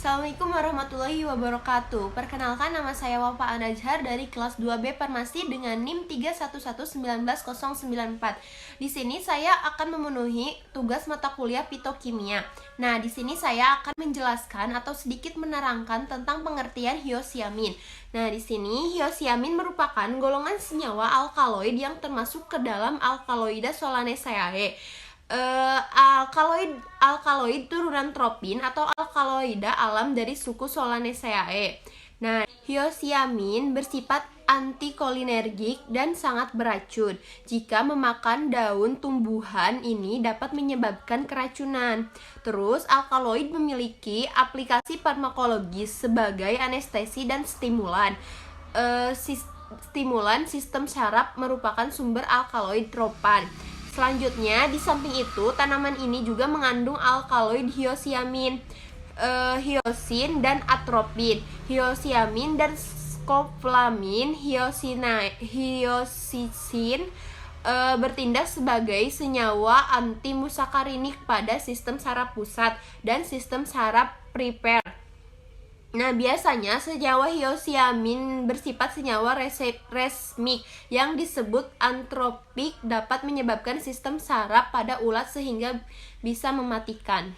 Assalamualaikum warahmatullahi wabarakatuh. Perkenalkan, nama saya Wafa Anajhar dari kelas 2B Farmasi dengan NIM 3111994. Di sini saya akan memenuhi tugas mata kuliah Fitokimia. Nah, di sini saya akan menjelaskan atau sedikit menerangkan tentang pengertian hiosyamin. Nah, di sini hiosyamin merupakan golongan senyawa alkaloid yang termasuk ke dalam alkaloida Solanaceae. Alkaloid turunan tropin atau alkaloida alam dari suku Solanaceae. Nah, hiosyamin bersifat antikolinergik dan sangat beracun. Jika memakan daun tumbuhan ini dapat menyebabkan keracunan. Terus, alkaloid memiliki aplikasi farmakologis sebagai anestesi dan stimulan. Stimulan sistem saraf merupakan sumber alkaloid tropan. Selanjutnya, di samping itu, tanaman ini juga mengandung alkaloid hiosyamin, hiosin, dan atropin. Hiosyamin dan skopolamin, hiosisin bertindak sebagai senyawa antimusakarinik pada sistem saraf pusat dan sistem saraf perifer. Nah, biasanya senyawa hiosyamin bersifat senyawa resmik yang disebut antropik dapat menyebabkan sistem saraf pada ulat sehingga bisa mematikan.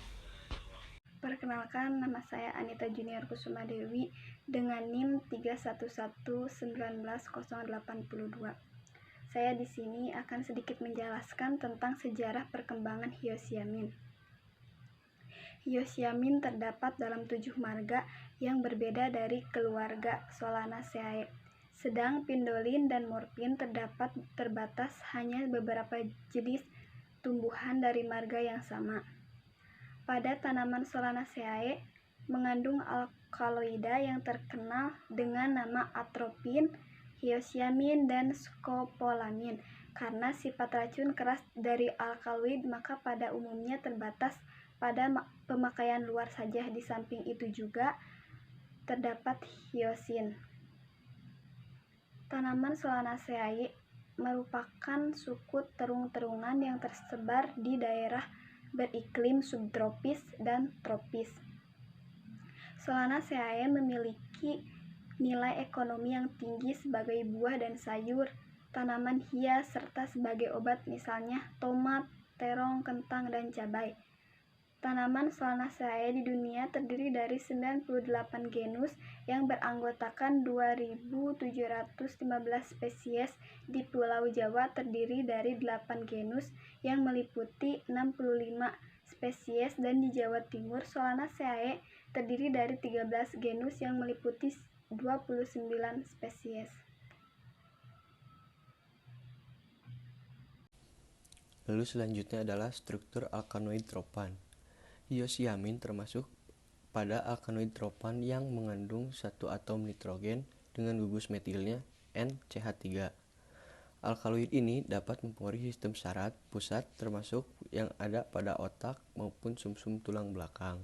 Perkenalkan, nama saya Anita Junior Kusuma Dewi dengan NIM 311190182. Saya di sini akan sedikit menjelaskan tentang sejarah perkembangan hiosyamin. Hiosyamin terdapat dalam 7 marga yang berbeda dari keluarga Solanaceae. Sedang pindolin dan morfin terdapat terbatas hanya beberapa jenis tumbuhan dari marga yang sama. Pada tanaman Solanaceae mengandung alkaloida yang terkenal dengan nama atropin, hiosyamin, dan skopolamin. Karena sifat racun keras dari alkaloid, maka pada umumnya terbatas pada pemakaian luar saja. Di samping itu juga terdapat hiosin. Tanaman Solanaceae merupakan suku terung-terungan yang tersebar di daerah beriklim subtropis dan tropis. Solanaceae memiliki nilai ekonomi yang tinggi sebagai buah dan sayur, tanaman hias, serta sebagai obat, misalnya tomat, terong, kentang, dan cabai. Tanaman Solanaceae di dunia terdiri dari 98 genus yang beranggotakan 2.715 spesies. Di Pulau Jawa terdiri dari 8 genus yang meliputi 65 spesies, dan di Jawa Timur Solanaceae terdiri dari 13 genus yang meliputi 29 spesies. Lalu selanjutnya adalah struktur alkaloid tropan. Hiosyamin termasuk pada alkaloid tropan yang mengandung satu atom nitrogen dengan gugus metilnya NCH3. Alkaloid ini dapat mempengaruhi sistem saraf pusat termasuk yang ada pada otak maupun sumsum tulang belakang.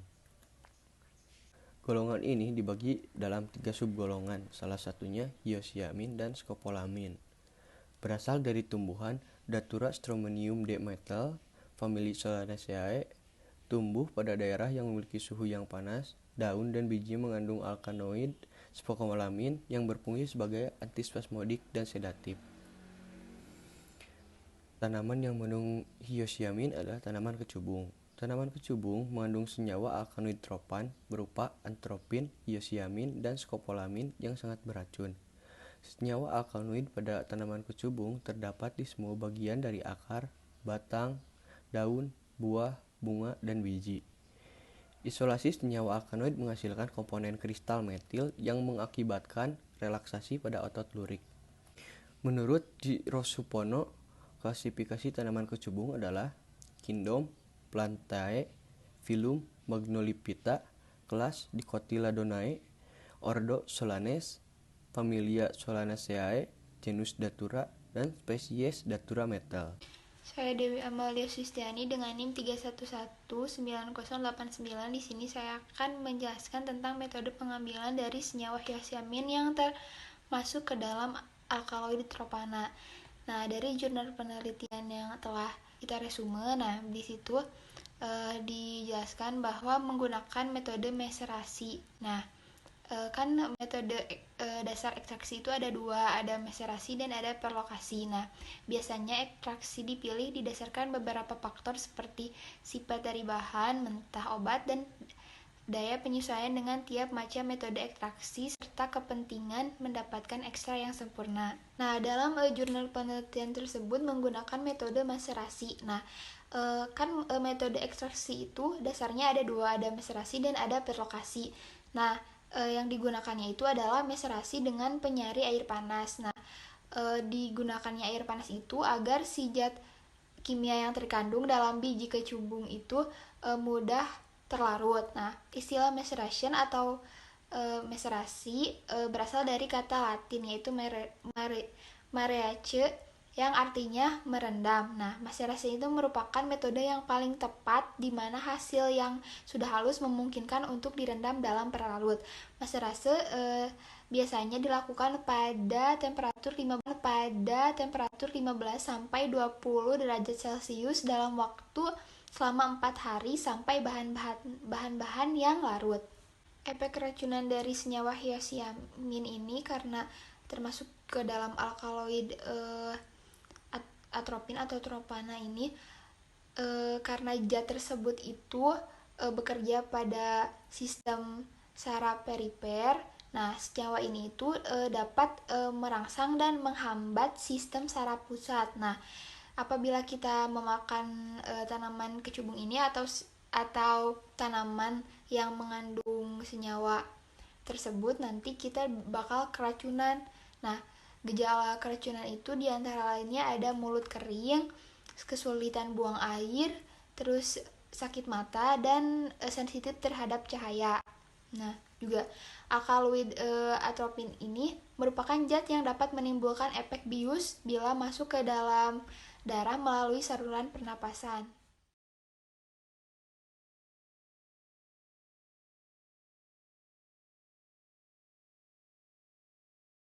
Golongan ini dibagi dalam 3 subgolongan, salah satunya hiosyamin dan skopolamin. Berasal dari tumbuhan Datura Stromonium D. Metal, famili Solanaceae. Tumbuh pada daerah yang memiliki suhu yang panas. Daun dan biji mengandung alkaloid skopolamin yang berfungsi sebagai antispasmodik dan sedatif. Tanaman yang mengandung hiosyamin adalah tanaman kecubung. Tanaman kecubung mengandung senyawa alkaloid tropan berupa antropin, hiosyamin, dan skopolamin yang sangat beracun. Senyawa alkaloid pada tanaman kecubung terdapat di semua bagian dari akar, batang, daun, buah, bunga, dan biji. Isolasi senyawa alkaloid menghasilkan komponen kristal metil yang mengakibatkan relaksasi pada otot lurik. Menurut Girosupono, klasifikasi tanaman kecubung adalah Kingdom Plantae, Phylum Magnolipita, kelas Dicotyledonae, ordo Solanes, familia Solanaceae, genus Datura, dan spesies Datura metal. Saya Dewi Amalia Sustiani dengan NIM 3119089. Di sini saya akan menjelaskan tentang metode pengambilan dari senyawa hiosyamin yang termasuk ke dalam alkaloid tropana. Nah, dari jurnal penelitian yang telah kita resume, di situ dijelaskan bahwa menggunakan metode meserasi. Nah, kan metode dasar ekstraksi itu ada dua, ada meserasi dan ada perlokasi. Nah, biasanya ekstraksi dipilih didasarkan beberapa faktor seperti sifat dari bahan, mentah, obat, dan daya penyesuaian dengan tiap macam metode ekstraksi serta kepentingan mendapatkan ekstra yang sempurna. Nah, dalam jurnal penelitian tersebut menggunakan metode meserasi. Nah, metode ekstraksi itu dasarnya ada dua, ada meserasi dan ada perlokasi. Nah, yang digunakannya itu adalah meserasi dengan penyari air panas. Nah, digunakannya air panas itu agar si zat kimia yang terkandung dalam biji kecubung itu mudah terlarut. Nah, istilah maceration atau meserasi berasal dari kata Latin yaitu mareace yang artinya merendam. Nah, macerasi itu merupakan metode yang paling tepat di mana hasil yang sudah halus memungkinkan untuk direndam dalam perlarut. Macerase biasanya dilakukan pada temperatur 15 sampai 20 derajat Celcius dalam waktu selama 4 hari sampai bahan-bahan yang larut. Efek keracunan dari senyawa hyoscyamin ini karena termasuk ke dalam alkaloid atropin atau tropana ini karena zat tersebut itu bekerja pada sistem saraf perifer. Nah, senyawa ini itu dapat merangsang dan menghambat sistem saraf pusat. Nah, apabila kita memakan tanaman kecubung ini atau tanaman yang mengandung senyawa tersebut, nanti kita bakal keracunan. Nah, gejala keracunan itu diantara lainnya ada mulut kering, kesulitan buang air, terus sakit mata, dan sensitif terhadap cahaya. Nah, juga alkaloid atropin ini merupakan zat yang dapat menimbulkan efek bius bila masuk ke dalam darah melalui saluran pernapasan.